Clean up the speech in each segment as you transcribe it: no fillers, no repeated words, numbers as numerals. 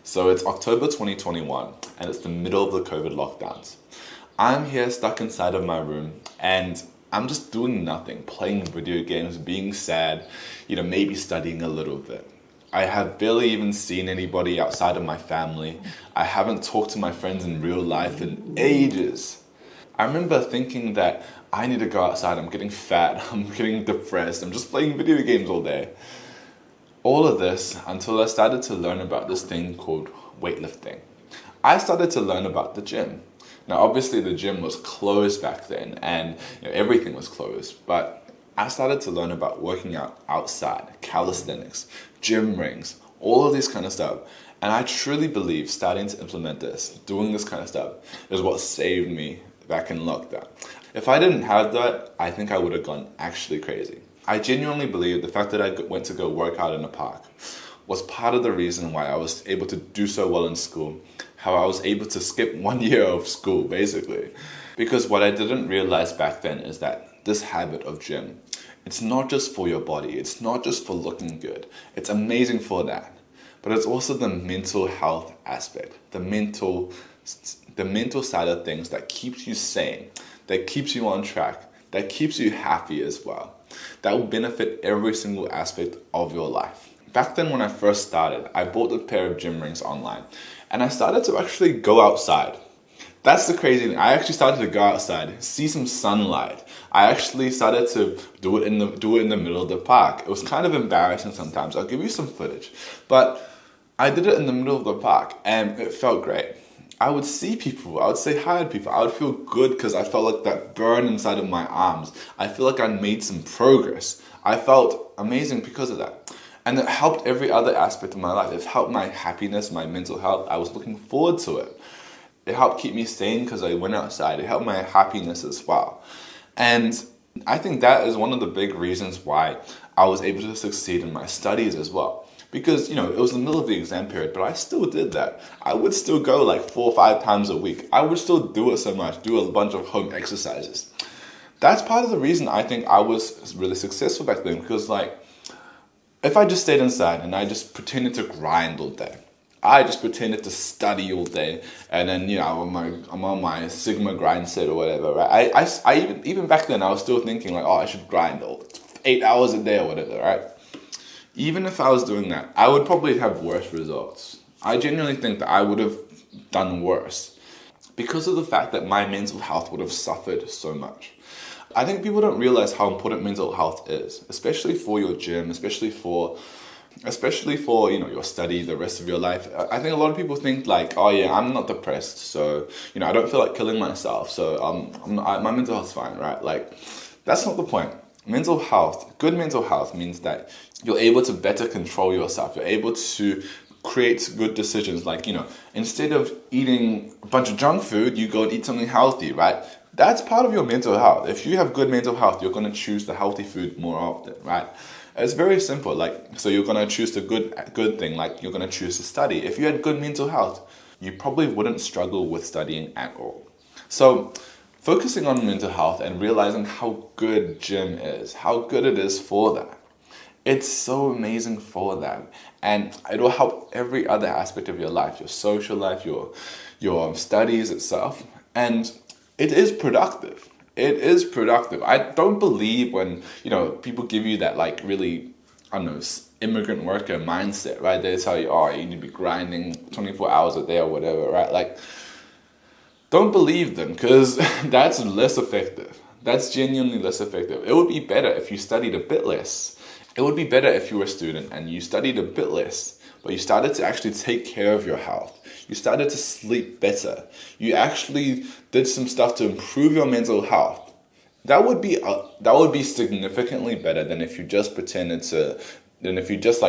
So it's October 2021 and it's the middle of the COVID lockdowns. I'm here stuck inside of my room and I'm just doing nothing, playing video games, being sad, maybe studying a little bit. I have barely even seen anybody outside of my family. I haven't talked to my friends in real life in ages. I remember thinking that I need to go outside, I'm getting fat, I'm getting depressed, I'm just playing video games all day. All of this until I started to learn about this thing called weightlifting. I started to learn about the gym. Now obviously the gym was closed back then and everything was closed, but I started to learn about working out outside, calisthenics, gym rings, all of this kind of stuff. And I truly believe starting to implement this, doing this kind of stuff, is what saved me back in lockdown. If I didn't have that, I think I would have gone actually crazy. I genuinely believe the fact that I went to go work out in a park was part of the reason why I was able to do so well in school, how I was able to skip 1 year of school, basically. Because what I didn't realize back then is that this habit of gym, it's not just for your body, it's not just for looking good. It's amazing for that, but it's also the mental health aspect, the mental side of things that keeps you sane, that keeps you on track, that keeps you happy as well. That will benefit every single aspect of your life. Back then when I first started, I bought a pair of gym rings online and I started to actually go outside. That's the crazy thing. I actually started to go outside, see some sunlight. I actually started to do it in the middle of the park. It was kind of embarrassing sometimes. I'll give you some footage. But I did it in the middle of the park and it felt great. I would see people, I would say hi to people, I would feel good because I felt like that burn inside of my arms. I feel like I made some progress. I felt amazing because of that. And it helped every other aspect of my life. It helped my happiness, my mental health. I was looking forward to it. It helped keep me sane because I went outside. It helped my happiness as well. And I think that is one of the big reasons why I was able to succeed in my studies as well. Because, it was the middle of the exam period, but I still did that. I would still go like 4 or 5 times a week. I would still do it so much, do a bunch of home exercises. That's part of the reason I think I was really successful back then. Because if I just stayed inside and I just pretended to grind all day, I just pretended to study all day, and then I'm on my Sigma grind set or whatever, right? I even back then I was still thinking like, I should grind 8 hours a day or whatever, right? Even if I was doing that, I would probably have worse results. I genuinely think that I would have done worse because of the fact that my mental health would have suffered so much. I think people don't realize how important mental health is, especially for your gym, especially for your study, the rest of your life. I think a lot of people think like, I'm not depressed, so I don't feel like killing myself, so my mental health's fine, right? Like, that's not the point. Mental health, good mental health means that you're able to better control yourself. You're able to create good decisions. Like, instead of eating a bunch of junk food, you go and eat something healthy, right? That's part of your mental health. If you have good mental health, you're going to choose the healthy food more often, right? It's very simple. So you're going to choose the good thing. Like, you're going to choose to study. If you had good mental health, you probably wouldn't struggle with studying at all. So focusing on mental health and realizing how good gym is, how good it is for that. It's so amazing for that. And it will help every other aspect of your life, your social life, your studies itself. And it is productive. It is productive. I don't believe when, people give you that really, immigrant worker mindset, right? They tell you, you need to be grinding 24 hours a day or whatever, right? Don't believe them because that's less effective. That's genuinely less effective. It would be better if you studied a bit less. It would be better if you were a student and you studied a bit less, but you started to actually take care of your health. You started to sleep better. You actually did some stuff to improve your mental health. That would be significantly better than if you just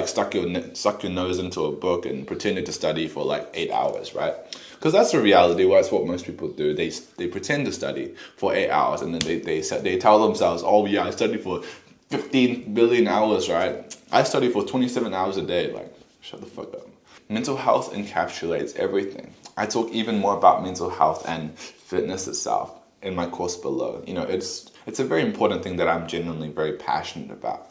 stuck your nose into a book and pretended to study for 8 hours, right? Because that's the reality. That's what most people do. They pretend to study for 8 hours and then they tell themselves, I studied for 15 billion hours, right? I study for 27 hours a day. Shut the fuck up. Mental health encapsulates everything. I talk even more about mental health and fitness itself in my course below. It's a very important thing that I'm genuinely very passionate about.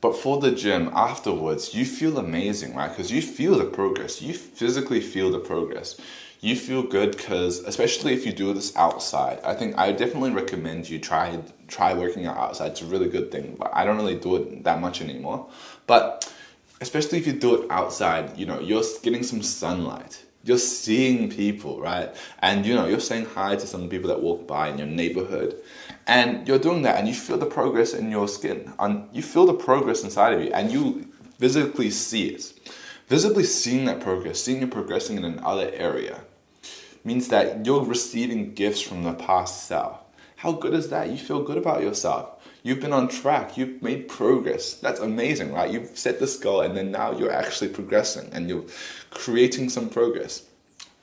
But for the gym afterwards, you feel amazing, right? Because you feel the progress. You physically feel the progress. You feel good because, especially if you do this outside, I think I definitely recommend you try working out outside. It's a really good thing, but I don't really do it that much anymore. But especially if you do it outside, you're getting some sunlight. You're seeing people, right? And you're saying hi to some people that walk by in your neighborhood. And you're doing that and you feel the progress in your skin. And you feel the progress inside of you and you physically see it. Visibly seeing that progress, seeing you progressing in another area, means that you're receiving gifts from the past self. How good is that? You feel good about yourself. You've been on track. You've made progress. That's amazing, right? You've set this goal and then now you're actually progressing and you're creating some progress.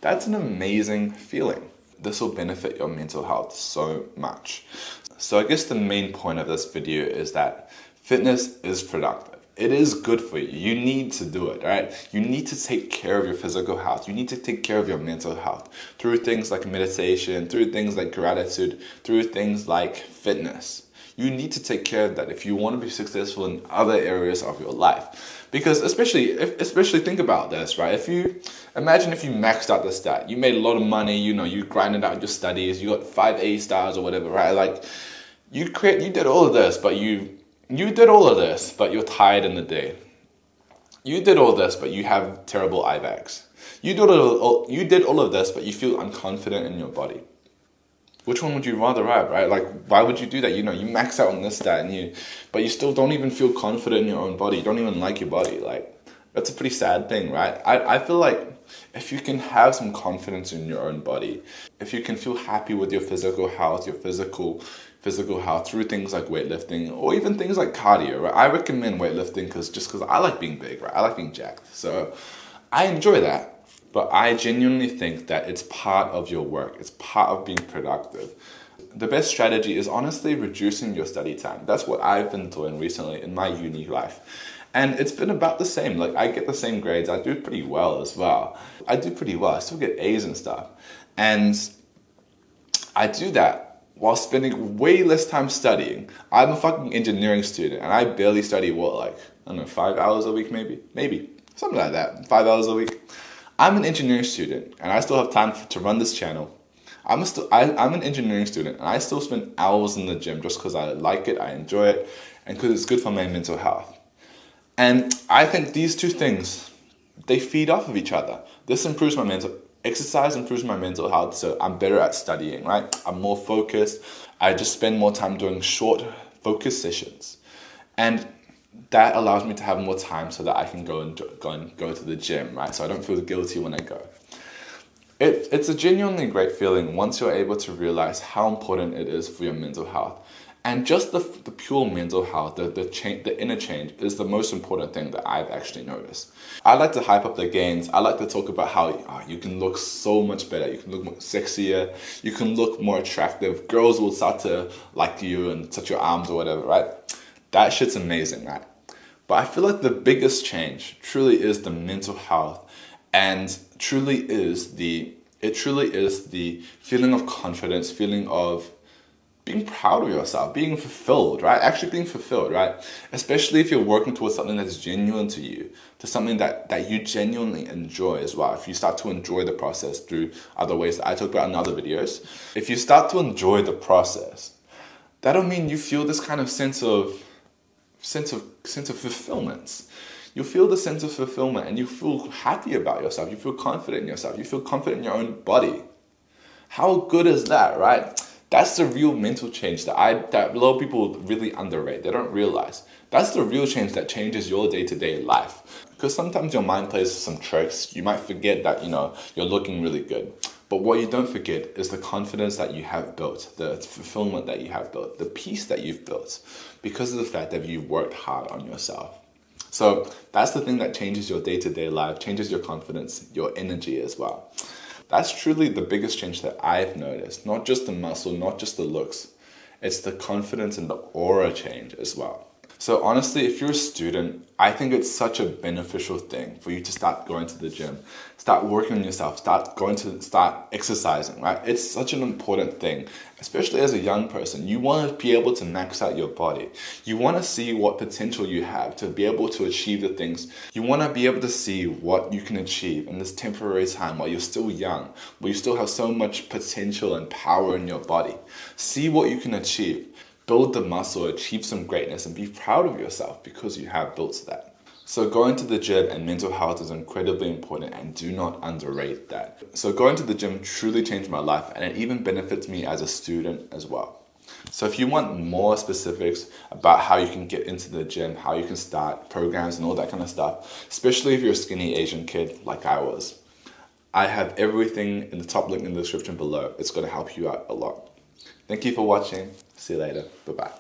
That's an amazing feeling. This will benefit your mental health so much. So I guess the main point of this video is that fitness is productive. It is good for you. You need to do it, right? You need to take care of your physical health. You need to take care of your mental health through things like meditation, through things like gratitude, through things like fitness. You need to take care of that if you want to be successful in other areas of your life. Because especially think about this, right? Imagine if you maxed out the stat, you made a lot of money, you grinded out your studies, you got 5 A stars or whatever, right? Like you did all of this, but you did all of this, but you're tired in the day. You did all this, but you have terrible eye bags. You did all of this, but you feel unconfident in your body. Which one would you rather have, right? Like, why would you do that? You max out on this, that, but you still don't even feel confident in your own body. You don't even like your body. Like, that's a pretty sad thing, right? I feel like if you can have some confidence in your own body, if you can feel happy with your physical health, your physical health through things like weightlifting or even things like cardio, right? I recommend weightlifting because I like being big, right? I like being jacked. So I enjoy that. But I genuinely think that it's part of your work. It's part of being productive. The best strategy is honestly reducing your study time. That's what I've been doing recently in my uni life. And it's been about the same. Like, I get the same grades. I do pretty well as well. I do pretty well. I still get A's and stuff. And I do that while spending way less time studying. I'm a fucking engineering student and I barely study 5 hours a week maybe something like that, 5 hours a week. I'm an engineering student and I still have time to run this channel. I'm an engineering student and I still spend hours in the gym just because I like it, I enjoy it, and because it's good for my mental health. And I think these two things, they feed off of each other. Exercise improves my mental health, so I'm better at studying, right? I'm more focused. I just spend more time doing short focus sessions. And that allows me to have more time so that I can go to the gym, right? So I don't feel guilty when I go. It's a genuinely great feeling once you're able to realize how important it is for your mental health. And just the pure mental health, the inner change is the most important thing that I've actually noticed. I like to hype up the gains. I like to talk about how you can look so much better. You can look more sexier. You can look more attractive. Girls will start to like you and touch your arms or whatever, right? That shit's amazing, right? But I feel like the biggest change truly is the mental health, and truly is the feeling of confidence, feeling of being proud of yourself, being fulfilled, right? Actually being fulfilled, right? Especially if you're working towards something that's genuine to you, to something that you genuinely enjoy as well. If you start to enjoy the process through other ways that I talk about in other videos, if you start to enjoy the process, that'll mean you feel this kind of sense of fulfillment. You feel the sense of fulfillment and you feel happy about yourself. You feel confident in yourself. You feel confident in your own body. How good is that, right? That's the real mental change that a lot of people really underrate. They don't realize. That's the real change that changes your day-to-day life. Because sometimes your mind plays some tricks. You might forget that, you're looking really good. But what you don't forget is the confidence that you have built, the fulfillment that you have built, the peace that you've built because of the fact that you've worked hard on yourself. So that's the thing that changes your day-to-day life, changes your confidence, your energy as well. That's truly the biggest change that I've noticed. Not just the muscle, not just the looks. It's the confidence and the aura change as well. So honestly, if you're a student, I think it's such a beneficial thing for you to start going to the gym, start working on yourself, start exercising, right? It's such an important thing, especially as a young person. You want to be able to max out your body. You want to see what potential you have to be able to achieve the things. You want to be able to see what you can achieve in this temporary time while you're still young, where you still have so much potential and power in your body. See what you can achieve. Build the muscle, achieve some greatness, and be proud of yourself because you have built that. So going to the gym and mental health is incredibly important, and do not underrate that. So going to the gym truly changed my life, and it even benefits me as a student as well. So if you want more specifics about how you can get into the gym, how you can start programs and all that kind of stuff, especially if you're a skinny Asian kid like I was, I have everything in the top link in the description below. It's going to help you out a lot. Thank you for watching. See you later. Bye-bye.